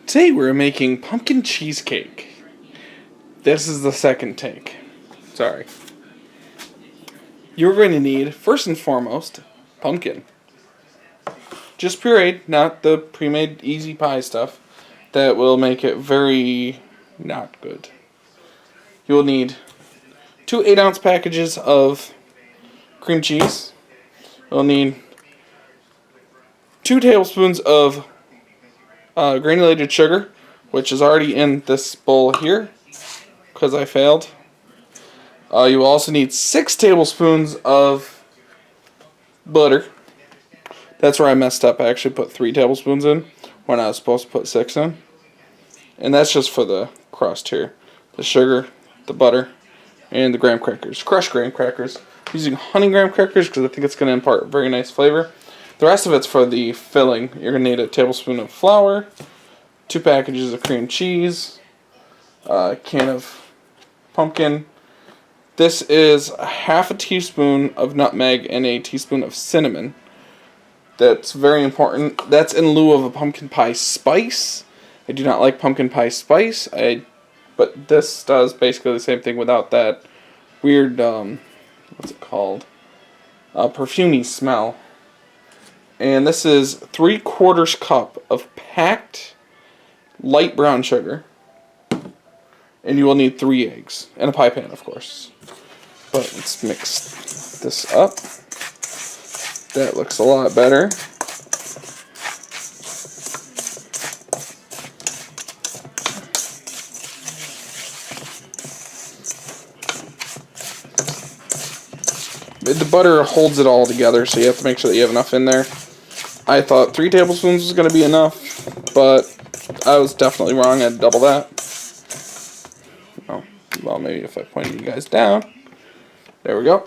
Today we're making pumpkin cheesecake. This is the second take. Sorry. You're going to need, first and foremost, pumpkin. Just pureed, not the pre-made easy pie stuff. That will make it very not good. You'll need 2 8-ounce packages of cream cheese. You'll need 2 tablespoons of granulated sugar, which is already in this bowl here, because I failed. You will also need 6 tablespoons of butter. That's where I messed up. I actually put 3 tablespoons in when I was supposed to put 6 in. And that's just for the crust here. The sugar, the butter, and the graham crackers. Crushed graham crackers. I'm using honey graham crackers because I think it's going to impart a very nice flavor. The rest of it's for the filling. You're going to need a tablespoon of flour, 2 packages of cream cheese, a can of pumpkin. This is half a teaspoon of nutmeg and a teaspoon of cinnamon. That's very important. That's in lieu of a pumpkin pie spice. I do not like pumpkin pie spice, but this does basically the same thing without that weird, what's it called? Perfumey smell. And this is 3/4 cup of packed light brown sugar. And you will need 3 eggs. And a pie pan, of course. But let's mix this up. That looks a lot better. The butter holds it all together, so you have to make sure that you have enough in there. I thought 3 tablespoons was going to be enough, but I was definitely wrong. I had double that. Oh, well, maybe if I pointed you guys down. There we go.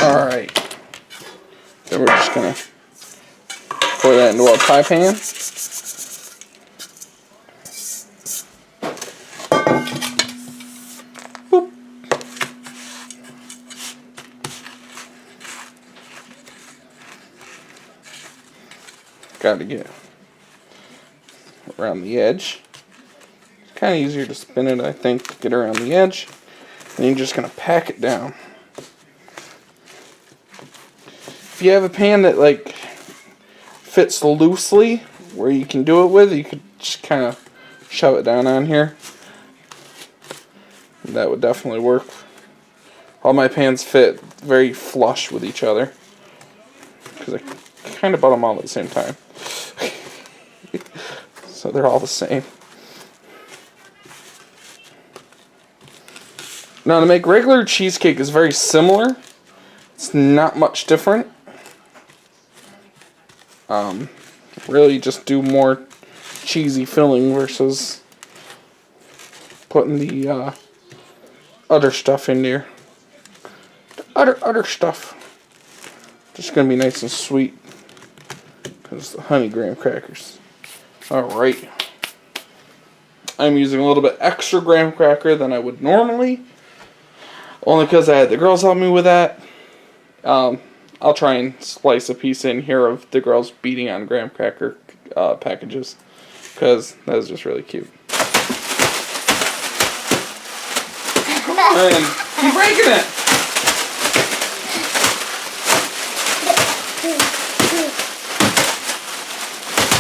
Alright. Then we're just going to pour that into our pie pan. Boop. Got to get around the edge. It's kind of easier to spin it, I think, to get around the edge. And you're just going to pack it down. If you have a pan that fits loosely where you can do it with, you could just kind of shove it down on here. That would definitely work. All my pans fit very flush with each other because I kind of bought them all at the same time. So they're all the same. Now, to make regular cheesecake is very similar. It's not much different. Really just do more cheesy filling versus putting the other stuff in there. Other stuff. Just gonna be nice and sweet because the honey graham crackers. Alright. I'm using a little bit extra graham cracker than I would normally. Only because I had the girls help me with that. I'll try and slice a piece in here of the girls beating on graham cracker packages, because that is just really cute. And keep breaking it!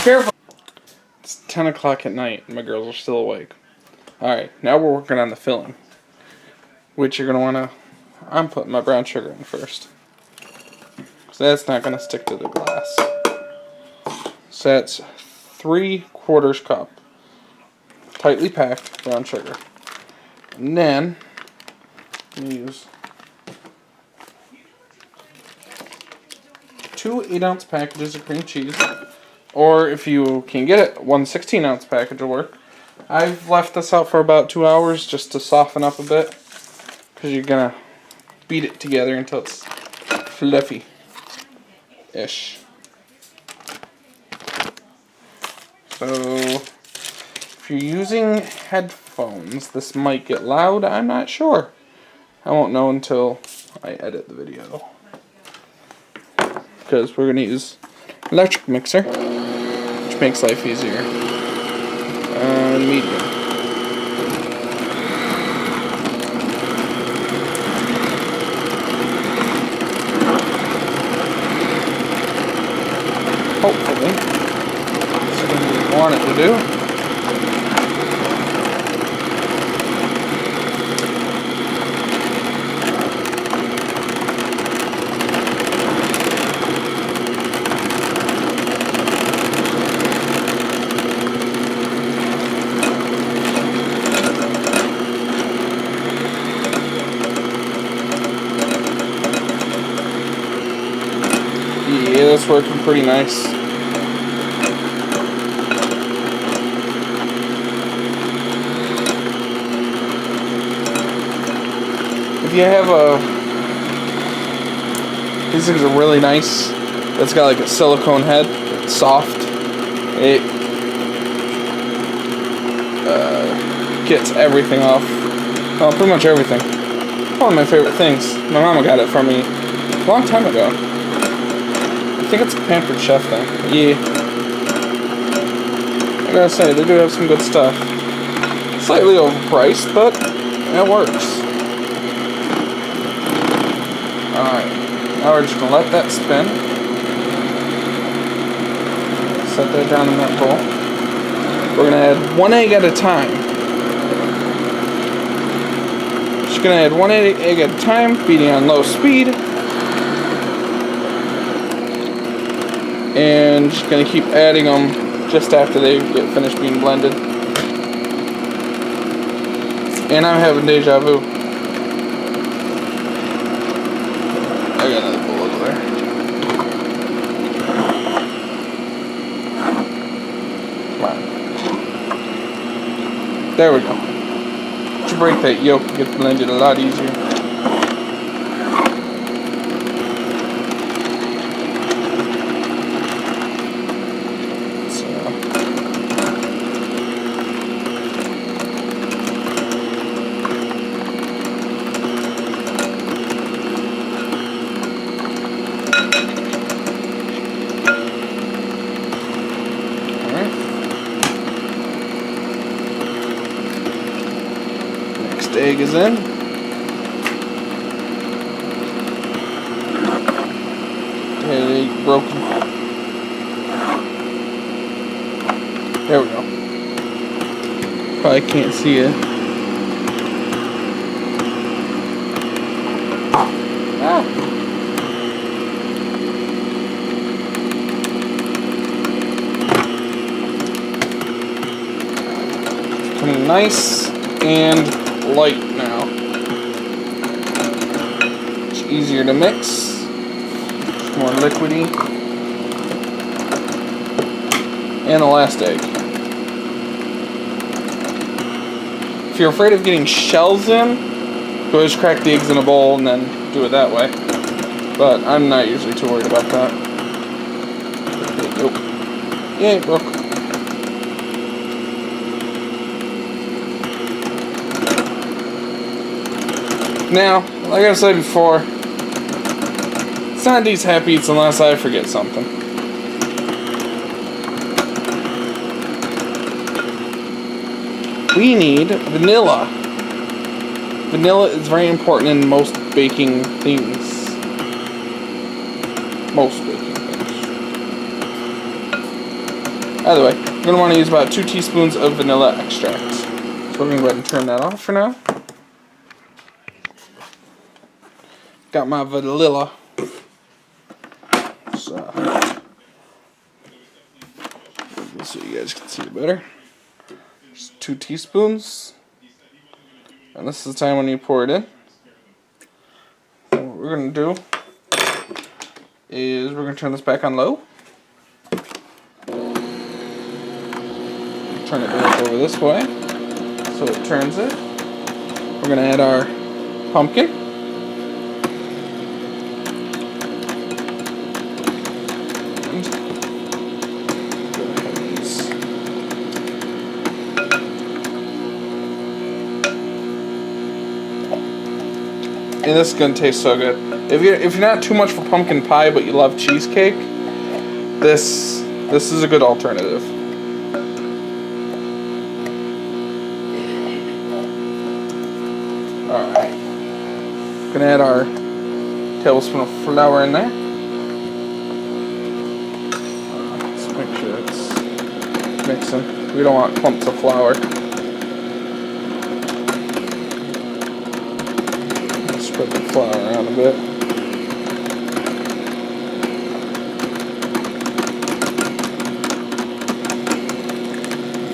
Careful! It's 10 o'clock at night and my girls are still awake. Alright, now we're working on the filling, which you're going to want to... I'm putting my brown sugar in first. So that's not going to stick to the glass. So that's 3/4 cup tightly packed brown sugar. And then use 2 8-ounce packages of cream cheese. Or if you can get it, 1 16-ounce package will work. I've left this out for about 2 hours just to soften up a bit, because you're going to beat it together until it's fluffy-ish. So, if you're using headphones, this might get loud, I'm not sure. I won't know until I edit the video. Because we're going to use electric mixer, which makes life easier. Medium. Hopefully, that's what we want it to do. Yeah, that's working pretty nice. If you have these things are really nice. It's got like a silicone head. It's soft. It gets everything off. Well, pretty much everything. One of my favorite things. My mama got it for me a long time ago. I think it's a Pampered Chef thing. Yeah. I gotta say, they do have some good stuff. Slightly overpriced, but it works. Alright. Now we're just gonna let that spin. Set that down in that bowl. We're gonna add 1 egg at a time. Just gonna add 1 egg at a time, beating on low speed. And just going to keep adding them just after they get finished being blended. And I'm having deja vu. I got another bowl over there. Come on. There we go. To break that yolk, it gets blended a lot easier. Egg is in. Egg broken. There we go. Probably can't see it. Ah. It's coming nice and light now. It's easier to mix. It's more liquidy. And the last egg. If you're afraid of getting shells in, go just crack the eggs in a bowl and then do it that way. But I'm not usually too worried about that. Nope. Yeah, it broke. Now, like I said before, it's not these happy eats unless I forget something. We need vanilla. Vanilla is very important in most baking things. Most baking things. Either way, you're going to want to use about 2 teaspoons of vanilla extract. So we're going to go ahead and turn that off for now. Got my vanilla. So you guys can see it better. Just 2 teaspoons. And this is the time when you pour it in. So what we're going to do is we're going to turn this back on low. Turn it back over this way so it turns it. We're going to add our pumpkin. And this is gonna taste so good. If you're not too much for pumpkin pie, but you love cheesecake, this is a good alternative. All right, gonna add our tablespoon of flour in there. Let's make sure it's mixing. We don't want clumps of flour. Spread the flour around a bit.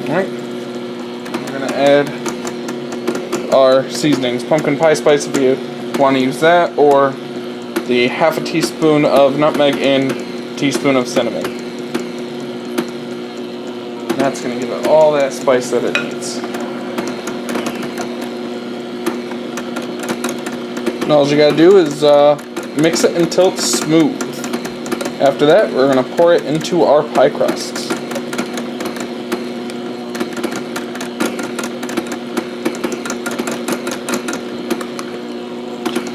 Alright. We're going to add our seasonings. Pumpkin pie spice if you want to use that, or the half a teaspoon of nutmeg and a teaspoon of cinnamon. And that's going to give it all that spice that it needs. And all you gotta do is mix it until it's smooth. After that, we're gonna pour it into our pie crusts.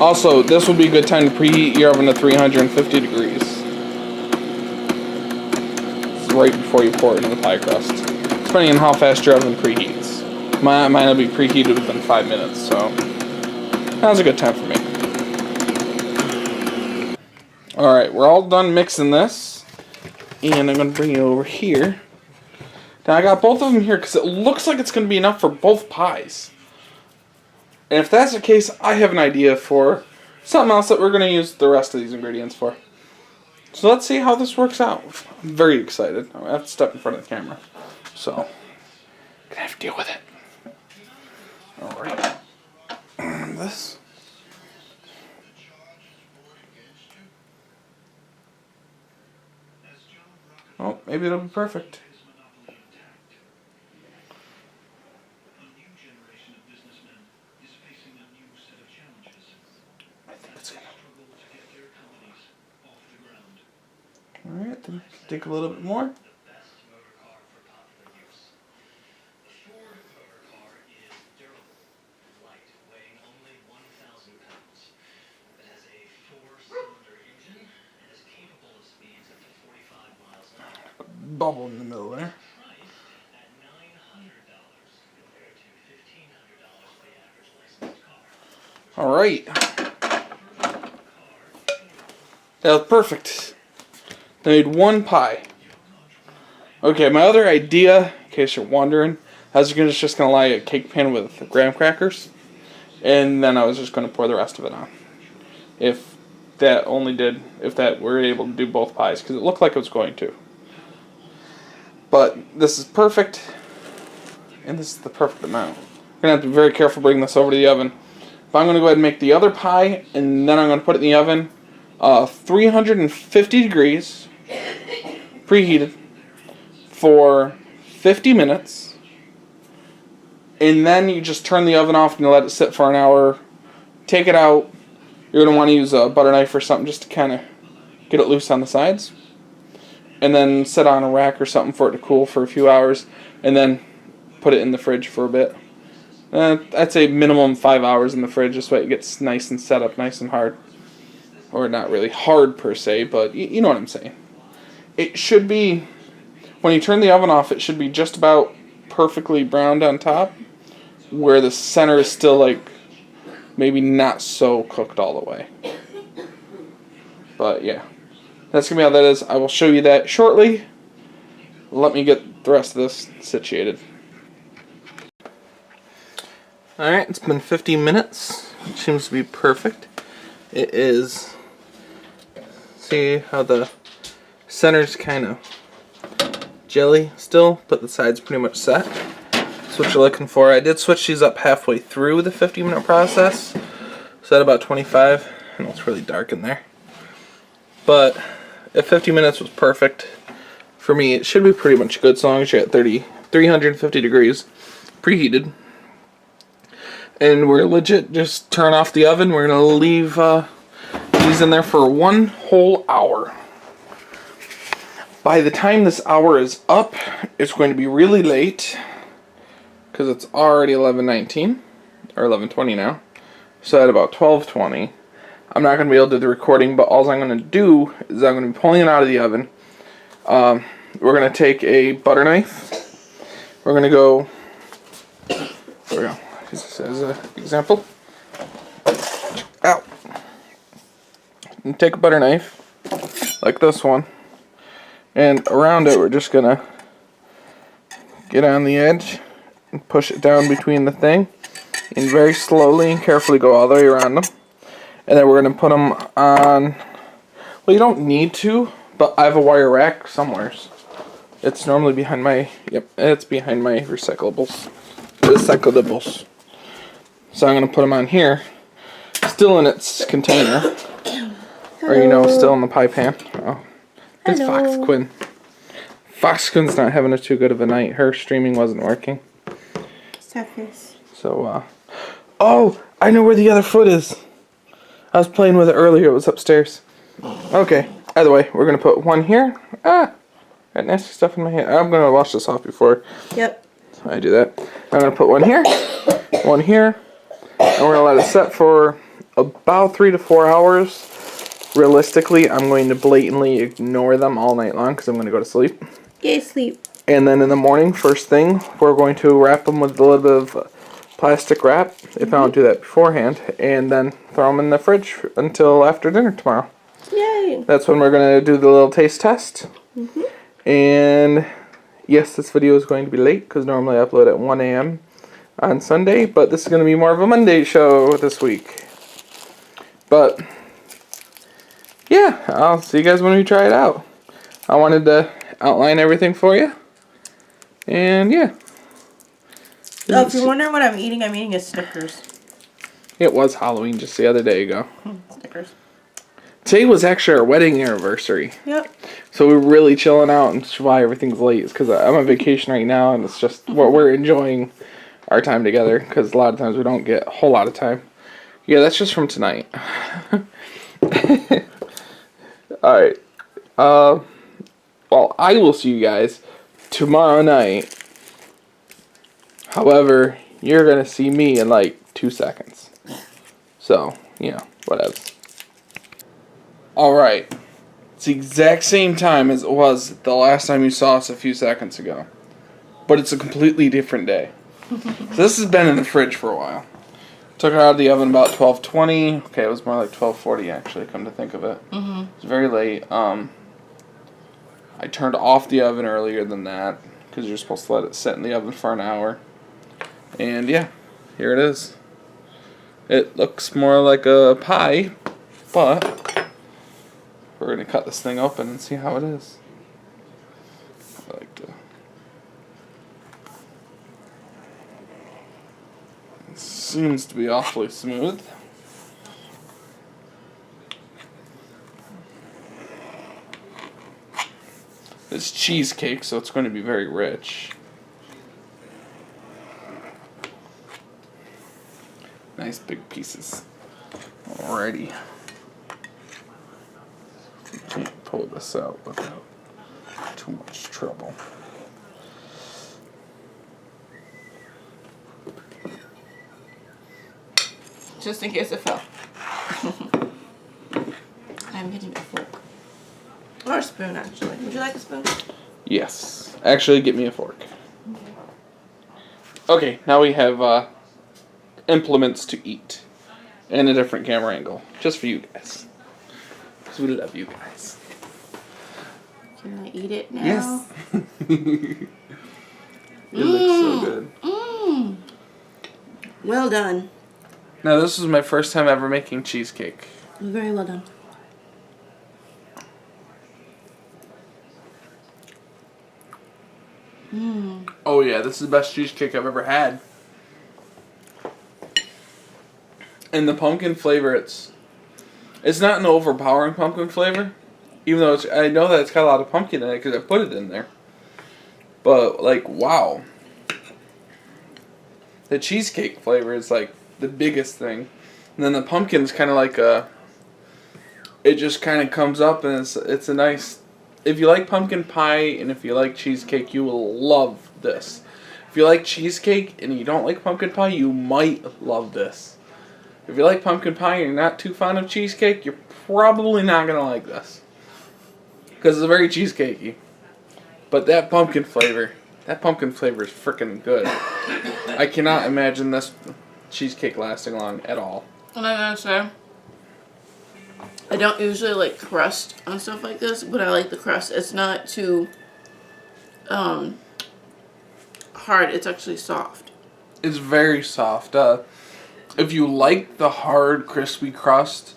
Also, this would be a good time to preheat your oven to 350 degrees. It's right before you pour it into the pie crust. Depending on how fast your oven preheats. Mine will be preheated within 5 minutes, so that was a good time for me. Alright, we're all done mixing this. And I'm going to bring it over here. Now I got both of them here because it looks like it's going to be enough for both pies. And if that's the case, I have an idea for something else that we're going to use the rest of these ingredients for. So let's see how this works out. I'm very excited. I have to step in front of the camera. So, I'm going to have to deal with it. Alright. This. Oh, maybe it'll be perfect. I think it's gonna. Alright, then take a little bit more. Bubble in the middle there. Alright. That was perfect. I made one pie. Okay, my other idea, in case you're wondering, I was just going to line a cake pan with graham crackers. And then I was just going to pour the rest of it on. If that we're able to do both pies, because it looked like it was going to. But this is perfect, and this is the perfect amount. I'm going to have to be very careful bringing this over to the oven. But I'm going to go ahead and make the other pie, and then I'm going to put it in the oven, 350 degrees, preheated, for 50 minutes. And then you just turn the oven off and you let it sit for an hour. Take it out. You're going to want to use a butter knife or something just to kind of get it loose on the sides. And then set on a rack or something for it to cool for a few hours, and then put it in the fridge for a bit. I'd say minimum 5 hours in the fridge, just so it gets nice and set up nice and hard. Or not really hard per se, but you know what I'm saying. It should be, when you turn the oven off, it should be just about perfectly browned on top, where the center is still like maybe not so cooked all the way. But yeah. That's going to be how that is. I will show you that shortly. Let me get the rest of this situated. Alright, it's been 15 minutes. It seems to be perfect. It is. See how the center's kind of jelly still, but the side's pretty much set. That's what you're looking for. I did switch these up halfway through the 50-minute process. So at about 25. I know it's really dark in there. But if 50 minutes was perfect, for me it should be pretty much good, so long as you're at 350 degrees preheated. And we're legit just turn off the oven. We're going to leave these in there for 1 whole hour. By the time this hour is up, it's going to be really late, because it's already 11:19 or 11:20 now. So at about 12:20, I'm not going to be able to do the recording, but all I'm going to do is I'm going to be pulling it out of the oven. We're going to take a butter knife. We're going to go, there we go, as an example. Ow. And take a butter knife, like this one, and around it we're just going to get on the edge and push it down between the thing, and very slowly and carefully go all the way around them. And then we're going to put them on, well, you don't need to, but I have a wire rack somewhere. It's normally behind my, it's behind my recyclables. So I'm going to put them on here, still in its container. Hello. Or, still in the pie pan. Oh, it's Hello. Fox Quinn. Fox Quinn's not having too good of a night. Her streaming wasn't working. Sad face. So, oh, I know where the other foot is. I was playing with it earlier. It was upstairs. Okay. Either way, we're going to put one here. Got nasty stuff in my hand. I'm going to wash this off before I do that. I'm going to put one here, and we're going to let it set for about 3 to 4 hours. Realistically, I'm going to blatantly ignore them all night long because I'm going to go to sleep. Yay, sleep. And then in the morning, first thing, we're going to wrap them with a little bit of plastic wrap, if I don't do that beforehand, and then throw them in the fridge until after dinner tomorrow. Yay. That's when we're going to do the little taste test. And yes, this video is going to be late because normally I upload at 1 a.m. on Sunday, but this is going to be more of a Monday show this week. But yeah, I'll see you guys when we try it out. I wanted to outline everything for you. And yeah. Oh, if you're wondering what I'm eating a Snickers. It was Halloween just the other day ago. Snickers. Today was actually our wedding anniversary. Yep. So we're really chilling out, and that's why everything's late. It's because I'm on vacation right now, and it's just we're enjoying our time together. Because a lot of times we don't get a whole lot of time. Yeah, that's just from tonight. Alright. Well, I will see you guys tomorrow night. However, you're going to see me in like 2 seconds. So, whatever. Alright. It's the exact same time as it was the last time you saw us a few seconds ago. But it's a completely different day. So this has been in the fridge for a while. Took it out of the oven about 12:20. Okay, it was more like 12:40 actually, come to think of it. It was very late. I turned off the oven earlier than that because you're supposed to let it sit in the oven for an hour. And yeah, here it is. It looks more like a pie, but we're going to cut this thing open and see how it is. I like to. It seems to be awfully smooth. It's cheesecake, so it's going to be very rich. Nice big pieces. Alrighty. Can't pull this out without too much trouble. Just in case it fell. I'm getting a fork. Or a spoon, actually. Would you like a spoon? Yes. Actually, get me a fork. Okay, now we have implements to eat. And a different camera angle. Just for you guys. Because we love you guys. Can I eat it now? Yes. It looks so good. Well done. Now, this was my first time ever making cheesecake. Very well done. Oh yeah, this is the best cheesecake I've ever had. And the pumpkin flavor, it's not an overpowering pumpkin flavor, even though I know that it's got a lot of pumpkin in it because I put it in there. But like, wow, the cheesecake flavor is like the biggest thing, and then the pumpkin is kind of like it just kind of comes up, and it's a nice. If you like pumpkin pie and if you like cheesecake, you will love this. If you like cheesecake and you don't like pumpkin pie, you might love this. If you like pumpkin pie and you're not too fond of cheesecake, you're probably not going to like this. Because it's very cheesecakey. But that pumpkin flavor is freaking good. I cannot imagine this cheesecake lasting long at all. And I gotta say, I don't usually like crust on stuff like this, but I like the crust. It's not too hard. It's actually soft. It's very soft. If you like the hard, crispy crust,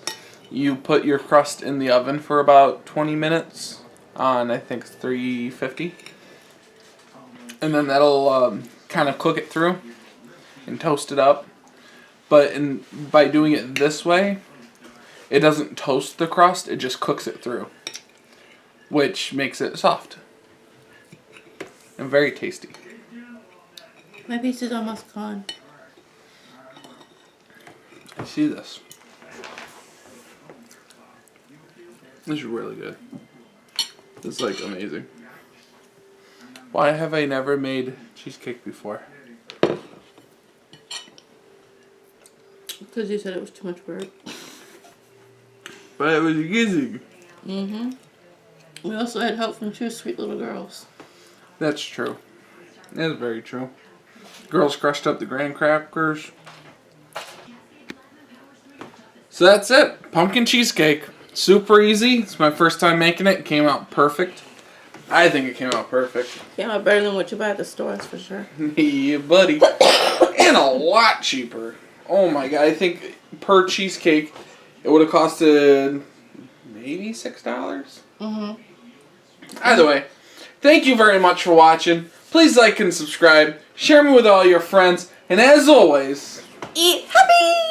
you put your crust in the oven for about 20 minutes on, I think, 350. And then that'll kind of cook it through and toast it up. But by doing it this way, it doesn't toast the crust, it just cooks it through, which makes it soft and very tasty. My piece is almost gone. I see this. This is really good. This is like amazing. Why have I never made cheesecake before? Because you said it was too much work. But it was easy. Mm-hmm. We also had help from 2 sweet little girls. That's true. That is very true. Girls crushed up the graham crackers. So that's it. Pumpkin cheesecake. Super easy. It's my first time making it. It came out perfect. I think it came out perfect. Came out better than what you buy at the store, that's for sure. Yeah, buddy. And a lot cheaper. Oh my god. I think per cheesecake, it would have costed maybe $6. Mm-hmm. Either way, thank you very much for watching. Please like and subscribe. Share me with all your friends. And as always, Eat happy!